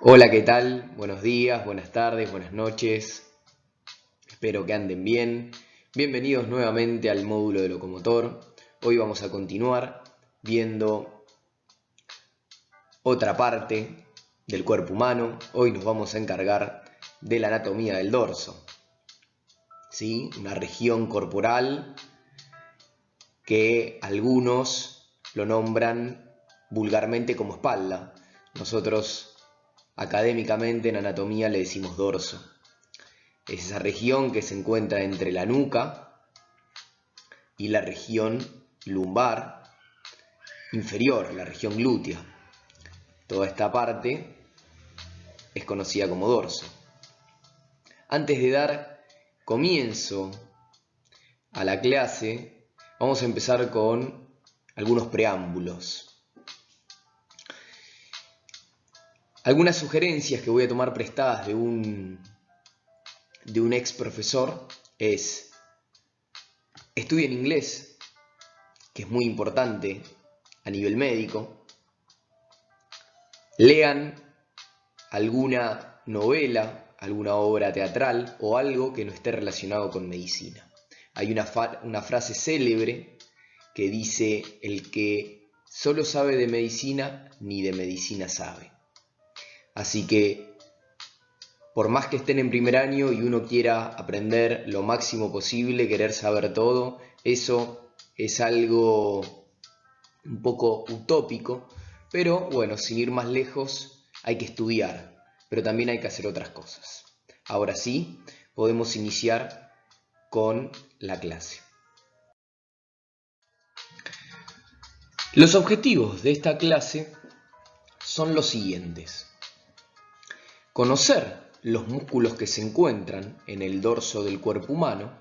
Hola, ¿qué tal? Buenos días, buenas tardes, buenas noches. Espero que anden bien. Bienvenidos nuevamente al módulo de locomotor. Hoy vamos a continuar viendo otra parte del cuerpo humano. Hoy nos vamos a encargar de la anatomía del dorso. ¿Sí? Una región corporal que algunos lo nombran vulgarmente como espalda. Nosotros académicamente en anatomía le decimos dorso. Es esa región que se encuentra entre la nuca y la región lumbar inferior, la región glútea. Toda esta parte es conocida como dorso. Antes de dar comienzo a la clase, vamos a empezar con algunos preámbulos. Algunas sugerencias que voy a tomar prestadas de un ex profesor es: estudien inglés, que es muy importante a nivel médico. Lean alguna novela, alguna obra teatral o algo que no esté relacionado con medicina. Hay una frase célebre que dice: el que solo sabe de medicina, ni de medicina sabe. Así que, por más que estén en primer año y uno quiera aprender lo máximo posible, querer saber todo, eso es algo un poco utópico, pero bueno, sin ir más lejos, hay que estudiar, pero también hay que hacer otras cosas. Ahora sí, podemos iniciar con la clase. Los objetivos de esta clase son los siguientes: conocer los músculos que se encuentran en el dorso del cuerpo humano,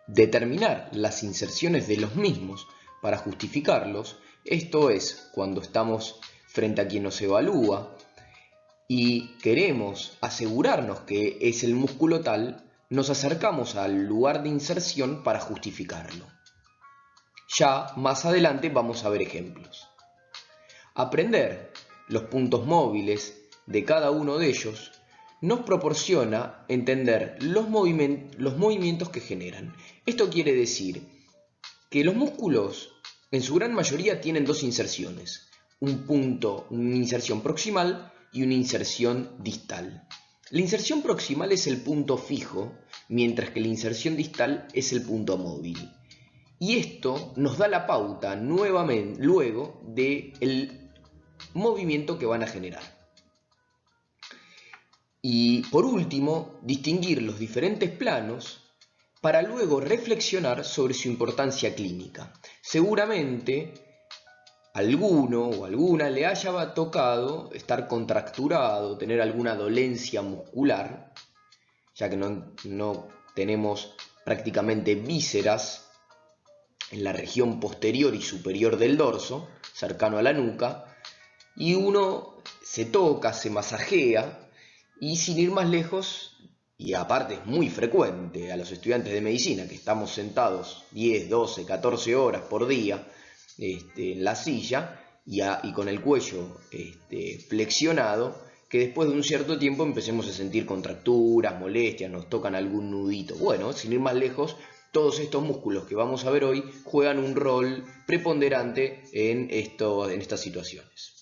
determinar las inserciones de los mismos para justificarlos, esto es, cuando estamos frente a quien nos evalúa y queremos asegurarnos que es el músculo tal, nos acercamos al lugar de inserción para justificarlo. Ya más adelante vamos a ver ejemplos. Aprender los puntos móviles de cada uno de ellos nos proporciona entender los movimientos que generan. Esto quiere decir que los músculos en su gran mayoría tienen dos inserciones: una inserción proximal y una inserción distal. La inserción proximal es el punto fijo, mientras que la inserción distal es el punto móvil. Y esto nos da la pauta nuevamente luego del movimiento que van a generar. Y por último, distinguir los diferentes planos para luego reflexionar sobre su importancia clínica. Seguramente alguno o alguna le haya tocado estar contracturado, tener alguna dolencia muscular, ya que no tenemos prácticamente vísceras en la región posterior y superior del dorso, cercano a la nuca, y uno se toca, se masajea, y sin ir más lejos, y aparte es muy frecuente a los estudiantes de medicina que estamos sentados 10, 12, 14 horas por día en la silla y con el cuello flexionado, que después de un cierto tiempo empecemos a sentir contracturas, molestias, nos tocan algún nudito. Bueno, sin ir más lejos, todos estos músculos que vamos a ver hoy juegan un rol preponderante en estas situaciones.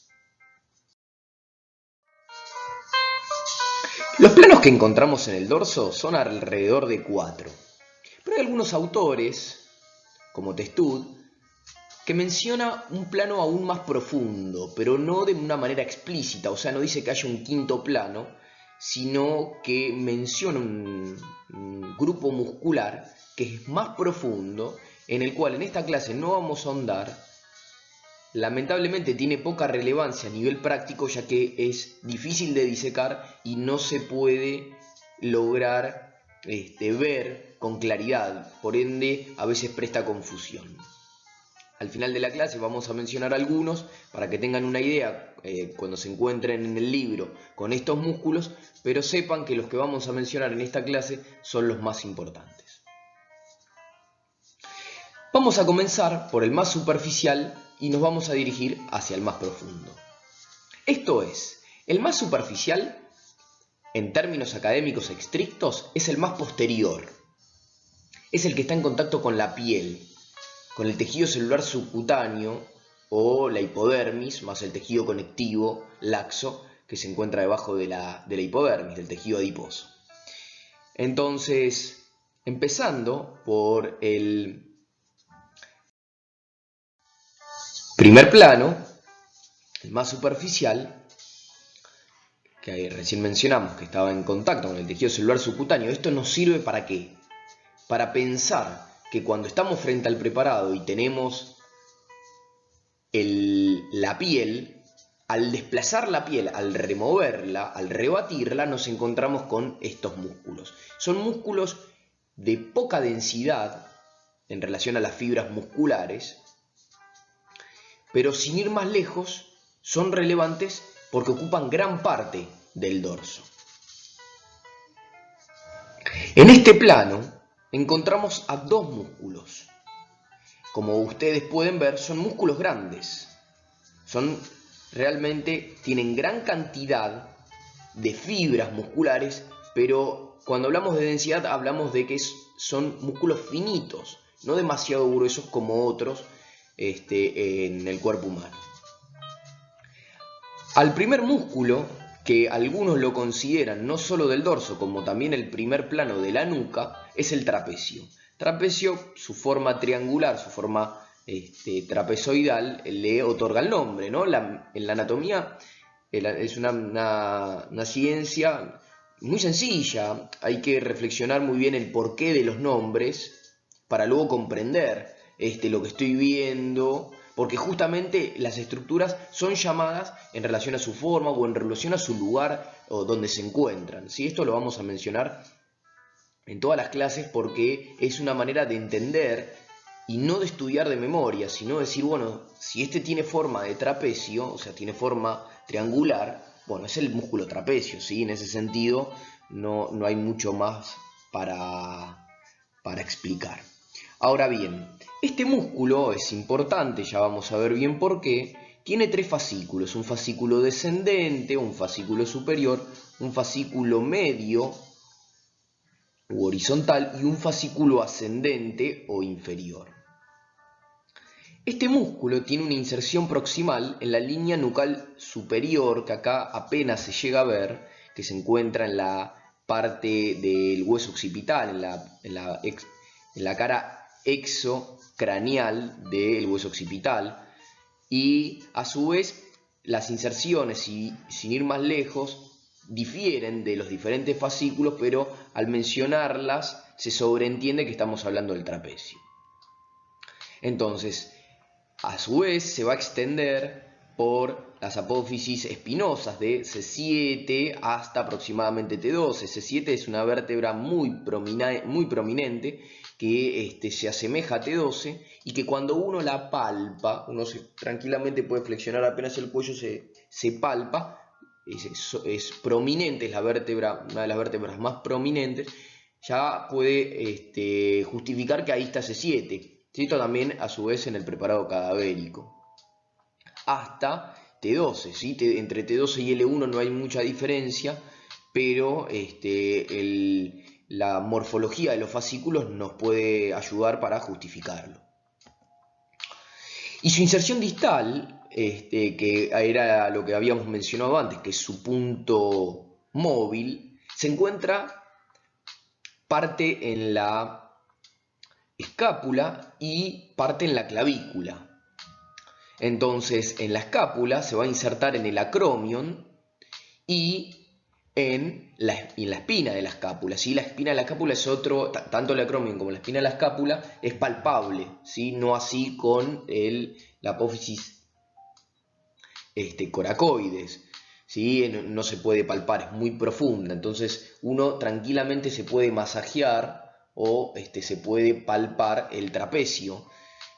Los planos que encontramos en el dorso son alrededor de 4, pero hay algunos autores, como Testud, que menciona un plano aún más profundo, pero no de una manera explícita, o sea, no dice que haya un quinto plano, sino que menciona un grupo muscular que es más profundo, en el cual en esta clase no vamos a ahondar. Lamentablemente tiene poca relevancia a nivel práctico, ya que es difícil de disecar y no se puede lograr ver con claridad, por ende a veces presta confusión. Al final de la clase vamos a mencionar algunos para que tengan una idea cuando se encuentren en el libro con estos músculos, pero sepan que los que vamos a mencionar en esta clase son los más importantes. Vamos a comenzar por el más superficial y nos vamos a dirigir hacia el más profundo. Esto es El más superficial, en términos académicos estrictos, es el más posterior. Es el que está en contacto con la piel, con el tejido celular subcutáneo o la hipodermis, más el tejido conectivo laxo que se encuentra debajo de la hipodermis, del tejido adiposo. Entonces, empezando por el primer plano, el más superficial, que recién mencionamos que estaba en contacto con el tejido celular subcutáneo, esto nos sirve ¿para qué? Para pensar que cuando estamos frente al preparado y tenemos la piel, al desplazar la piel, al removerla, al rebatirla, nos encontramos con estos músculos. Son músculos de poca densidad en relación a las fibras musculares, pero sin ir más lejos, son relevantes porque ocupan gran parte del dorso. En este plano encontramos a dos músculos. Como ustedes pueden ver, son músculos grandes. Tienen gran cantidad de fibras musculares, pero cuando hablamos de densidad hablamos de que son músculos finitos, no demasiado gruesos como otros en el cuerpo humano. Al primer músculo, que algunos lo consideran no solo del dorso, como también el primer plano de la nuca, es el trapecio. Trapecio, su forma triangular, su forma trapezoidal, le otorga el nombre, ¿no? En la anatomía es una ciencia muy sencilla, hay que reflexionar muy bien el porqué de los nombres para luego comprender lo que estoy viendo, porque justamente las estructuras son llamadas en relación a su forma o en relación a su lugar o donde se encuentran, ¿sí? Esto lo vamos a mencionar en todas las clases porque es una manera de entender y no de estudiar de memoria, sino decir, bueno, si este tiene forma de trapecio, o sea, tiene forma triangular, bueno, es el músculo trapecio, ¿sí? En ese sentido no hay mucho más para explicar. Ahora bien, este músculo es importante, ya vamos a ver bien por qué. Tiene tres fascículos, un fascículo descendente, un fascículo superior, un fascículo medio u horizontal y un fascículo ascendente o inferior. Este músculo tiene una inserción proximal en la línea nucal superior, que acá apenas se llega a ver, que se encuentra en la parte del hueso occipital, en la cara exocranial del hueso occipital, y a su vez las inserciones, sin ir más lejos, difieren de los diferentes fascículos, pero al mencionarlas se sobreentiende que estamos hablando del trapecio. Entonces, a su vez se va a extender por las apófisis espinosas de C7 hasta aproximadamente T12. C7 es una vértebra muy prominente que se asemeja a T12 y que cuando uno la palpa, tranquilamente puede flexionar apenas el cuello, se palpa, es prominente, es una de las vértebras más prominentes, ya puede justificar que ahí está C7. Esto también a su vez en el preparado cadavérico. Hasta T12, ¿sí? Entre T12 y L1 no hay mucha diferencia, pero la morfología de los fascículos nos puede ayudar para justificarlo. Y su inserción distal, que era lo que habíamos mencionado antes, que es su punto móvil, se encuentra parte en la escápula y parte en la clavícula. Entonces, en la escápula se va a insertar en el acromion y en la espina de la escápula, ¿sí? La espina de la escápula es tanto el acromion como la espina de la escápula es palpable, ¿sí? No así con la apófisis coracoides, ¿sí? No se puede palpar, es muy profunda, entonces uno tranquilamente se puede masajear o se puede palpar el trapecio,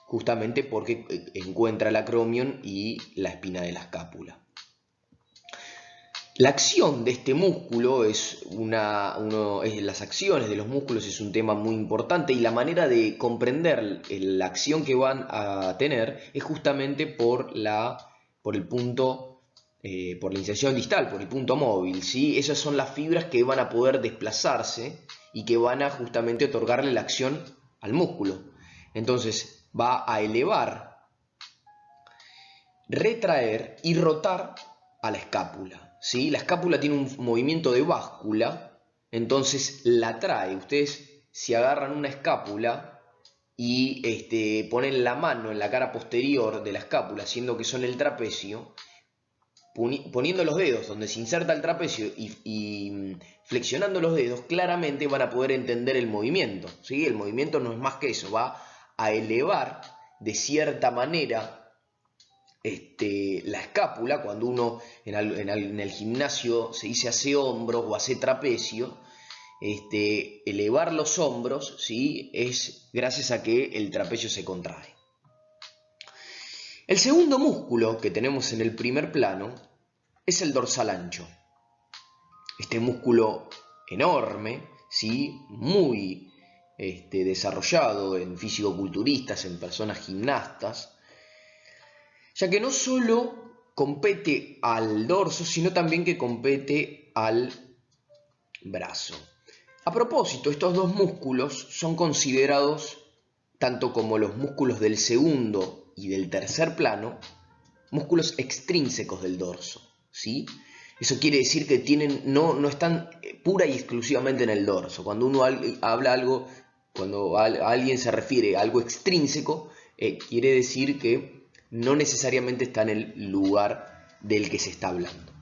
justamente porque encuentra el acromion y la espina de la escápula. La acción de este músculo las acciones de los músculos es un tema muy importante y la manera de comprender la acción que van a tener es justamente por el punto por la inserción distal, por el punto móvil, ¿sí? Esas son las fibras que van a poder desplazarse y que van a justamente otorgarle la acción al músculo. Entonces va a elevar, retraer y rotar a la escápula, ¿sí? La escápula tiene un movimiento de báscula, entonces la trae. Ustedes si agarran una escápula y ponen la mano en la cara posterior de la escápula, haciendo que son el trapecio, poniendo los dedos donde se inserta el trapecio y flexionando los dedos, claramente van a poder entender el movimiento, ¿sí? El movimiento no es más que eso, va a elevar de cierta manera la escápula. Cuando uno en el gimnasio se dice hace hombros o hace trapecio, elevar los hombros, ¿sí? Es gracias a que el trapecio se contrae. El segundo músculo que tenemos en el primer plano es el dorsal ancho. Este músculo enorme, ¿sí? Muy desarrollado en fisicoculturistas, en personas gimnastas, ya que no solo compete al dorso, sino también que compete al brazo. A propósito, estos dos músculos son considerados, tanto como los músculos del segundo y del tercer plano, músculos extrínsecos del dorso, ¿sí? Eso quiere decir que no están pura y exclusivamente en el dorso. Cuando uno habla algo, cuando alguien se refiere a algo extrínseco, quiere decir que no necesariamente está en el lugar del que se está hablando,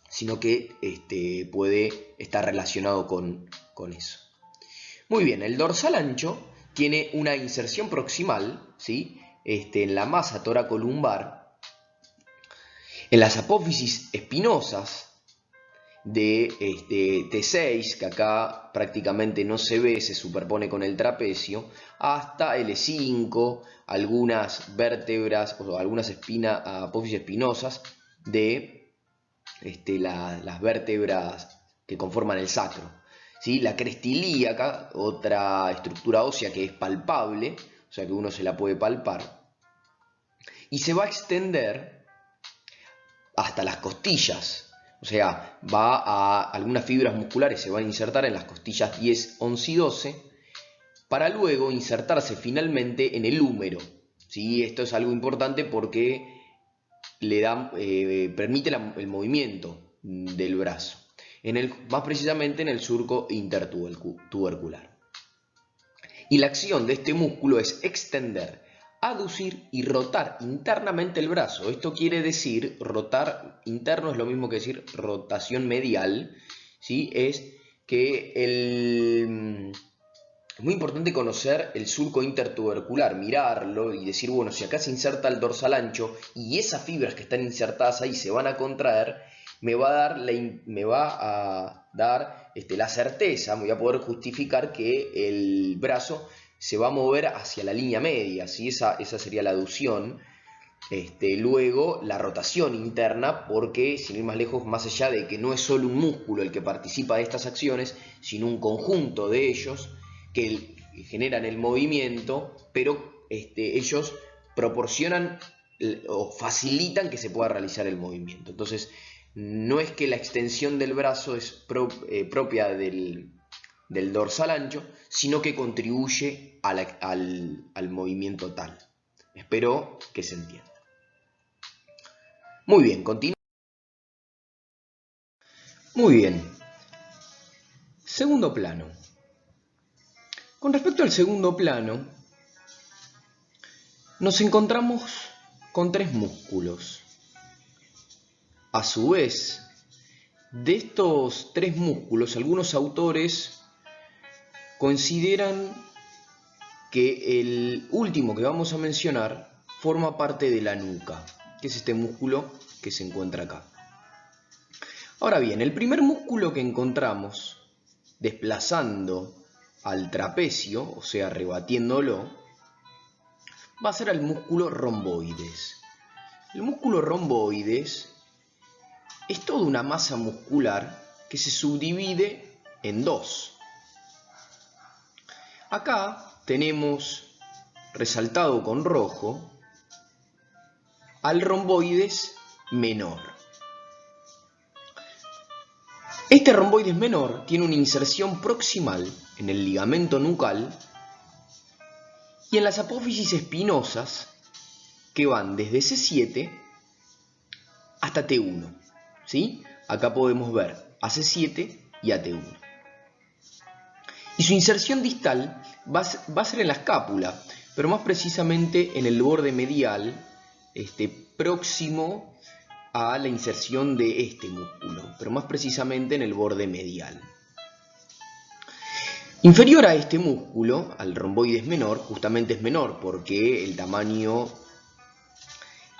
sino que puede estar relacionado con eso. Muy bien, el dorsal ancho tiene una inserción proximal, ¿sí? En la masa toracolumbar, en las apófisis espinosas de T6, que acá prácticamente no se ve, se superpone con el trapecio, hasta L5, algunas vértebras o algunas apófisis espinosas de las vértebras que conforman el sacro, ¿sí? La cresta ilíaca, otra estructura ósea que es palpable, o sea que uno se la puede palpar, y se va a extender hasta las costillas, o sea, va a algunas fibras musculares, se van a insertar en las costillas 10, 11 y 12, para luego insertarse finalmente en el húmero, ¿sí? Esto es algo importante porque permite el movimiento del brazo, más precisamente en el surco intertubercular. Y la acción de este músculo es extender, aducir y rotar internamente el brazo. Esto quiere decir, rotar interno es lo mismo que decir rotación medial, ¿sí? Es que es muy importante conocer el surco intertubercular, mirarlo y decir, bueno, si acá se inserta el dorsal ancho y esas fibras que están insertadas ahí se van a contraer, me va a dar la certeza, me voy a poder justificar que el brazo se va a mover hacia la línea media, ¿sí? Esa sería la aducción. Luego la rotación interna, porque sin ir más lejos, más allá de que no es solo un músculo el que participa de estas acciones, sino un conjunto de ellos que generan el movimiento, pero ellos proporcionan o facilitan que se pueda realizar el movimiento. Entonces, no es que la extensión del brazo es propia del dorsal ancho, sino que contribuye al movimiento tal. Espero que se entienda. Muy bien, continúo. Muy bien. Segundo plano. Con respecto al segundo plano, nos encontramos con tres músculos. A su vez, de estos tres músculos, algunos autores consideran que el último que vamos a mencionar forma parte de la nuca, que es este músculo que se encuentra acá. Ahora bien, el primer músculo que encontramos desplazando al trapecio, o sea, rebatiéndolo, va a ser el músculo romboides. El músculo romboides es toda una masa muscular que se subdivide en dos. Acá tenemos resaltado con rojo al romboides menor. Este romboides menor tiene una inserción proximal en el ligamento nucal y en las apófisis espinosas que van desde C7 hasta T1. ¿Sí? Acá podemos ver a C7 y a T1. Y su inserción distal va a ser en la escápula, pero más precisamente en el borde medial, próximo a la inserción de este músculo, pero más precisamente en el borde medial. Inferior a este músculo, al romboides menor, justamente es menor porque el tamaño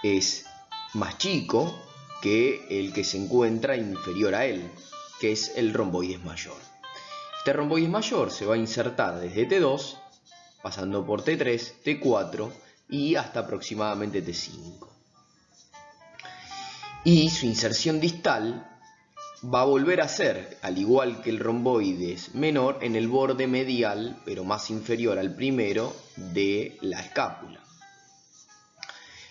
es más chico que el que se encuentra inferior a él, que es el romboides mayor. Este romboides mayor se va a insertar desde T2, pasando por T3, T4 y hasta aproximadamente T5. Y su inserción distal va a volver a ser, al igual que el romboides menor, en el borde medial, pero más inferior al primero, de la escápula.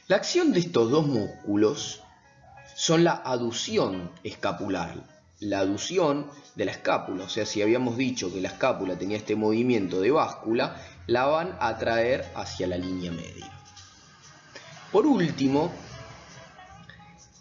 La acción de estos dos músculos son la aducción escapular, la aducción de la escápula. O sea, si habíamos dicho que la escápula tenía este movimiento de báscula, la van a traer hacia la línea media. Por último,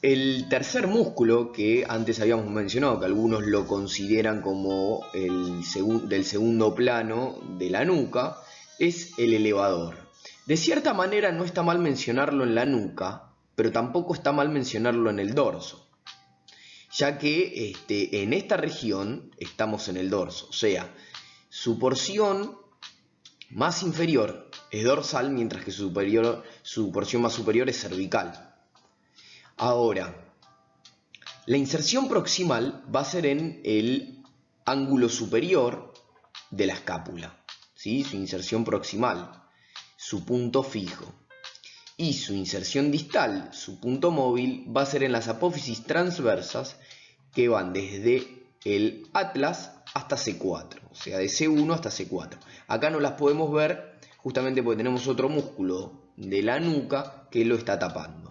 el tercer músculo que antes habíamos mencionado, que algunos lo consideran como del segundo plano de la nuca, es el elevador. De cierta manera no está mal mencionarlo en la nuca, pero tampoco está mal mencionarlo en el dorso, ya que en esta región estamos en el dorso, o sea, su porción más inferior es dorsal, mientras que su porción más superior es cervical. Ahora, la inserción proximal va a ser en el ángulo superior de la escápula, ¿sí? Su inserción proximal, su punto fijo. Y su inserción distal, su punto móvil, va a ser en las apófisis transversas que van desde el atlas hasta C4, o sea, de C1 hasta C4. Acá no las podemos ver justamente porque tenemos otro músculo de la nuca que lo está tapando.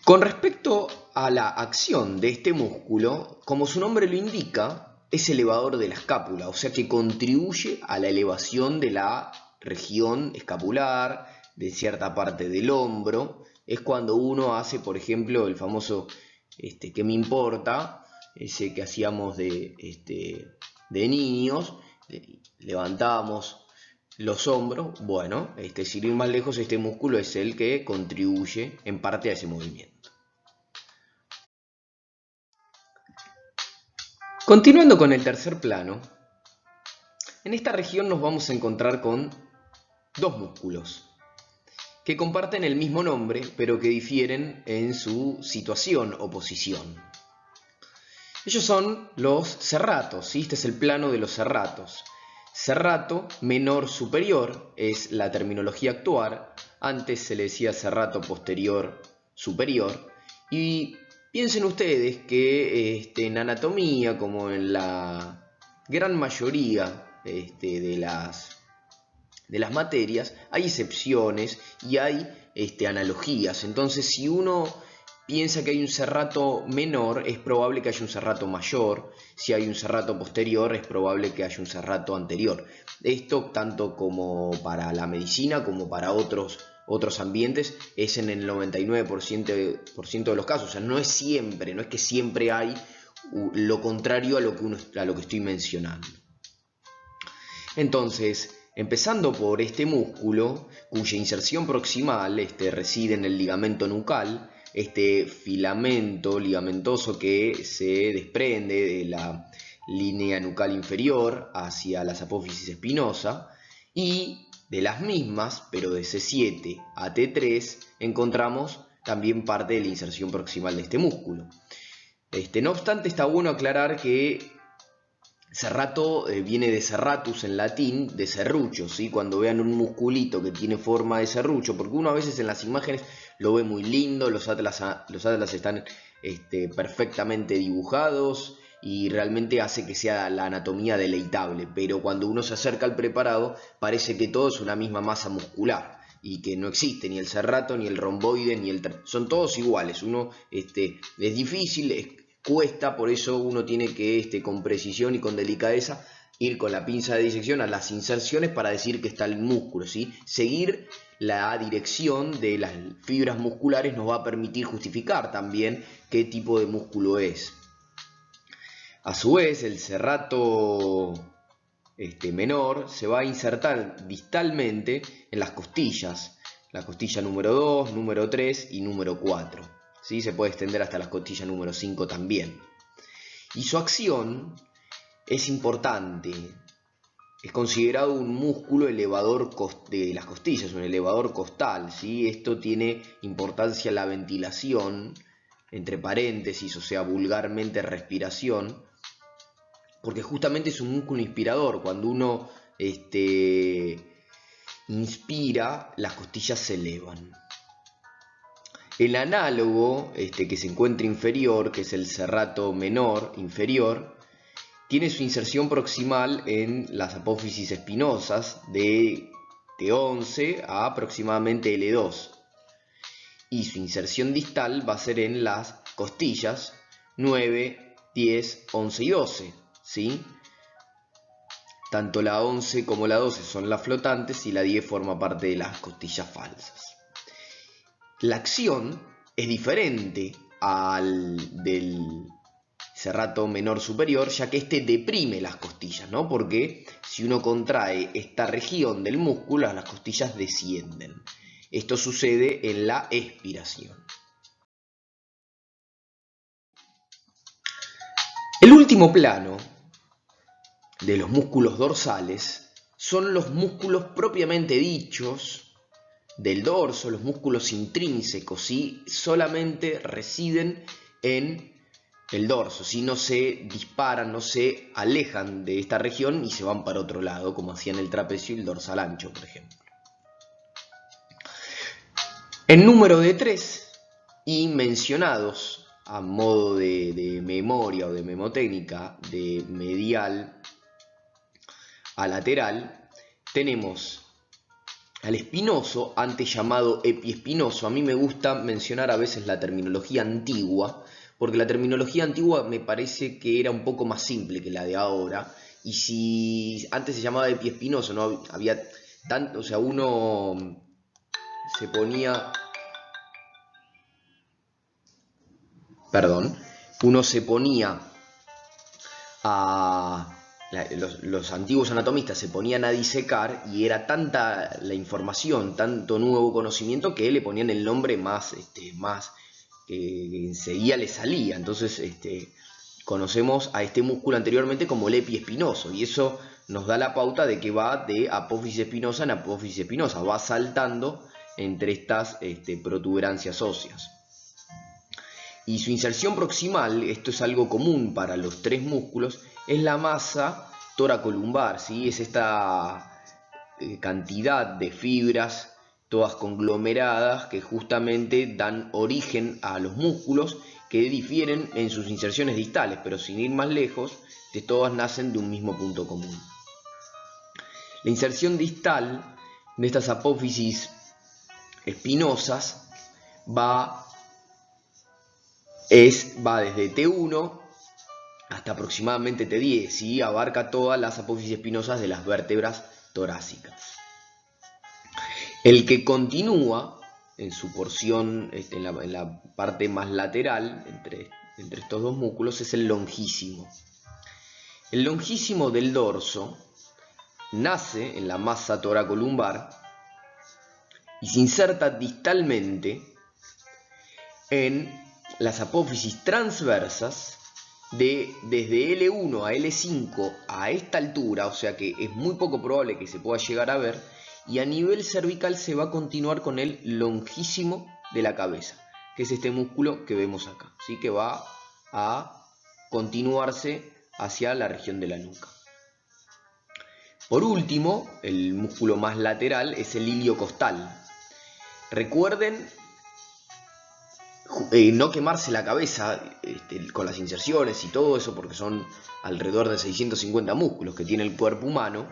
Con respecto a la acción de este músculo, como su nombre lo indica, es elevador de la escápula, o sea que contribuye a la elevación de la región escapular, de cierta parte del hombro. Es cuando uno hace, por ejemplo, el famoso ¿qué me importa? Ese que hacíamos de niños, levantábamos los hombros. Bueno, sin ir más lejos, este músculo es el que contribuye en parte a ese movimiento. Continuando con el tercer plano, en esta región nos vamos a encontrar con dos músculos que comparten el mismo nombre, pero que difieren en su situación o posición. Ellos son los serratos, ¿sí? Este es el plano de los serratos. Serrato menor superior es la terminología actual. Antes se le decía serrato posterior superior. Y piensen ustedes que en anatomía, como en la gran mayoría de las materias, hay excepciones y hay analogías. Entonces, si uno piensa que hay un serrato menor, es probable que haya un serrato mayor. Si hay un serrato posterior, es probable que haya un serrato anterior. Esto tanto como para la medicina como para otros ambientes es en el 99% de los casos. O sea, no es siempre, no es que siempre hay lo contrario a lo que estoy mencionando. Entonces, empezando por este músculo, cuya inserción proximal reside en el ligamento nucal, este filamento ligamentoso que se desprende de la línea nucal inferior hacia las apófisis espinosa, y de las mismas, pero de C7 a T3, encontramos también parte de la inserción proximal de este músculo. No obstante, está bueno aclarar que serrato viene de serratus en latín, de serrucho, ¿sí? Cuando vean un musculito que tiene forma de serrucho, porque uno a veces en las imágenes lo ve muy lindo, los atlas están perfectamente dibujados y realmente hace que sea la anatomía deleitable, pero cuando uno se acerca al preparado parece que todo es una misma masa muscular. y que no existe ni el serrato, ni el romboide, son todos iguales. Es difícil, cuesta, por eso uno tiene que con precisión y con delicadeza ir con la pinza de disección a las inserciones para decir que está el músculo, ¿sí? Seguir la dirección de las fibras musculares nos va a permitir justificar también qué tipo de músculo es. A su vez, el serrato menor se va a insertar distalmente en las costillas, la costilla número 2, número 3 y número 4. ¿Sí? Se puede extender hasta la costilla número 5 también. Y su acción es importante. Es considerado un músculo elevador de las costillas, un elevador costal, ¿sí? Esto tiene importancia en la ventilación, entre paréntesis, o sea, vulgarmente respiración, porque justamente es un músculo inspirador. Cuando uno inspira, las costillas se elevan. El análogo que se encuentra inferior, que es el serrato menor inferior, tiene su inserción proximal en las apófisis espinosas de T11 a aproximadamente L2. Y su inserción distal va a ser en las costillas 9, 10, 11 y 12. ¿Sí? Tanto la 11 como la 12 son las flotantes y la 10 forma parte de las costillas falsas. La acción es diferente al del serrato menor superior, ya que deprime las costillas, ¿no? Porque si uno contrae esta región del músculo, las costillas descienden. Esto sucede en la expiración. El último plano de los músculos dorsales son los músculos propiamente dichos del dorso, los músculos intrínsecos, ¿sí? Solamente residen en el dorso, si no se disparan, no se alejan de esta región y se van para otro lado, como hacían el trapecio y el dorsal ancho, por ejemplo. En número de 3 y mencionados a modo de memoria o de memotécnica, de medial a lateral, tenemos al espinoso, antes llamado epiespinoso. A mí me gusta mencionar a veces la terminología antigua, porque la terminología antigua me parece que era un poco más simple que la de ahora. Y si antes se llamaba epiespinoso, no había tanto, o sea, uno se ponía, los antiguos anatomistas se ponían a disecar y era tanta la información, tanto nuevo conocimiento que le ponían el nombre más que enseguida le salía. Entonces conocemos a este músculo anteriormente como el epiespinoso, y eso nos da la pauta de que va de apófisis espinosa en apófisis espinosa, va saltando entre estas protuberancias óseas. Y su inserción proximal, esto es algo común para los tres músculos, es la masa toracolumbar, ¿sí? Es esta cantidad de fibras todas conglomeradas que justamente dan origen a los músculos, que difieren en sus inserciones distales, pero sin ir más lejos, de todas nacen de un mismo punto común. La inserción distal de estas apófisis espinosas va desde T1 hasta aproximadamente T10, ¿sí? Abarca todas las apófisis espinosas de las vértebras torácicas. El que continúa en su porción, en la parte más lateral, entre estos dos músculos, es el longísimo. El longísimo del dorso nace en la masa toracolumbar y se inserta distalmente en las apófisis transversas desde L1 a L5 a esta altura, o sea que es muy poco probable que se pueda llegar a ver, y a nivel cervical se va a continuar con el longísimo de la cabeza, que es este músculo que vemos acá, ¿sí? Que va a continuarse hacia la región de la nuca. Por último, el músculo más lateral es el iliocostal. Recuerden no quemarse la cabeza con las inserciones y todo eso, porque son alrededor de 650 músculos que tiene el cuerpo humano.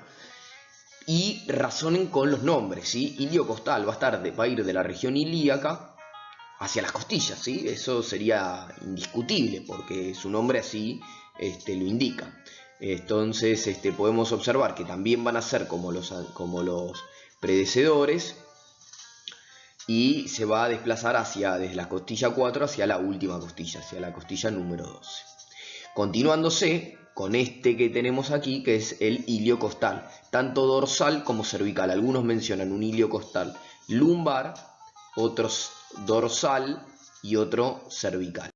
y razonen con los nombres, ¿sí? Iliocostal va a ir de la región ilíaca hacia las costillas, ¿sí? Eso sería indiscutible porque su nombre así lo indica. Entonces podemos observar que también van a ser como los predecesores y se va a desplazar desde la costilla 4 hacia la última costilla, hacia la costilla número 12. Continuándose con este que tenemos aquí, que es el iliocostal, tanto dorsal como cervical. Algunos mencionan un iliocostal lumbar, otros dorsal y otro cervical.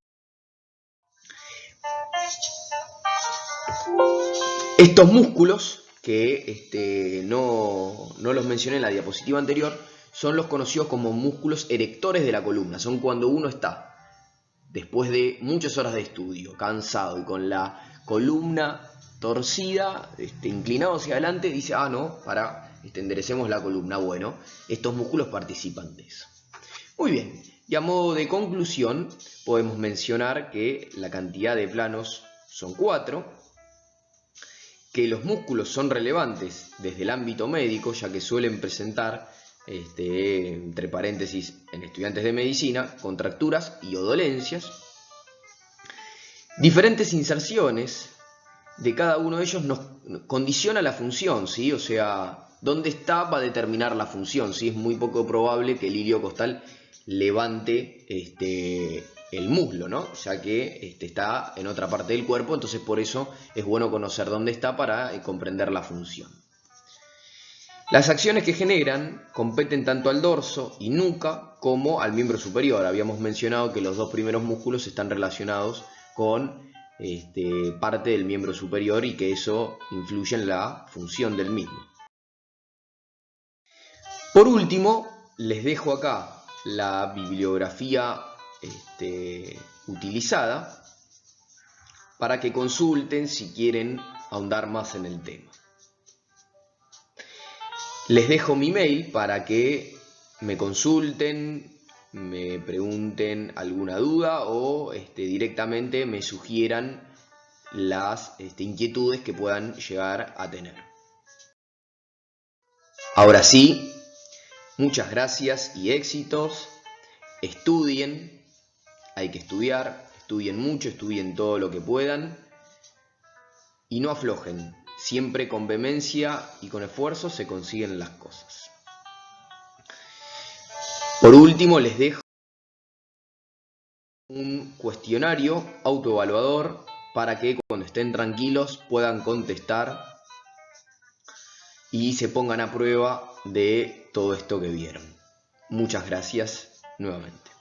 Estos músculos, que no los mencioné en la diapositiva anterior, son los conocidos como músculos erectores de la columna. Son cuando uno está, después de muchas horas de estudio, cansado y con la columna torcida, inclinado hacia adelante, dice, no, enderecemos la columna. Bueno, estos músculos participan de eso. Muy bien, y a modo de conclusión, podemos mencionar que la cantidad de planos son 4, que los músculos son relevantes desde el ámbito médico, ya que suelen presentar, entre paréntesis, en estudiantes de medicina, contracturas y o dolencias. Diferentes inserciones de cada uno de ellos nos condiciona la función, ¿sí? O sea, dónde está va a determinar la función, ¿sí? Es muy poco probable que el iliocostal levante el muslo, ¿no? Ya que está en otra parte del cuerpo, entonces por eso es bueno conocer dónde está para comprender la función. Las acciones que generan competen tanto al dorso y nuca como al miembro superior. Habíamos mencionado que los dos primeros músculos están relacionados con parte del miembro superior y que eso influye en la función del mismo. Por último, les dejo acá la bibliografía utilizada para que consulten si quieren ahondar más en el tema. Les dejo mi mail para que me consulten, me pregunten alguna duda o directamente me sugieran las inquietudes que puedan llegar a tener. Ahora sí, muchas gracias y éxitos. Estudien, hay que estudiar, estudien mucho, estudien todo lo que puedan y no aflojen. Siempre con vehemencia y con esfuerzo se consiguen las cosas. Por último, les dejo un cuestionario autoevaluador para que cuando estén tranquilos puedan contestar y se pongan a prueba de todo esto que vieron. Muchas gracias nuevamente.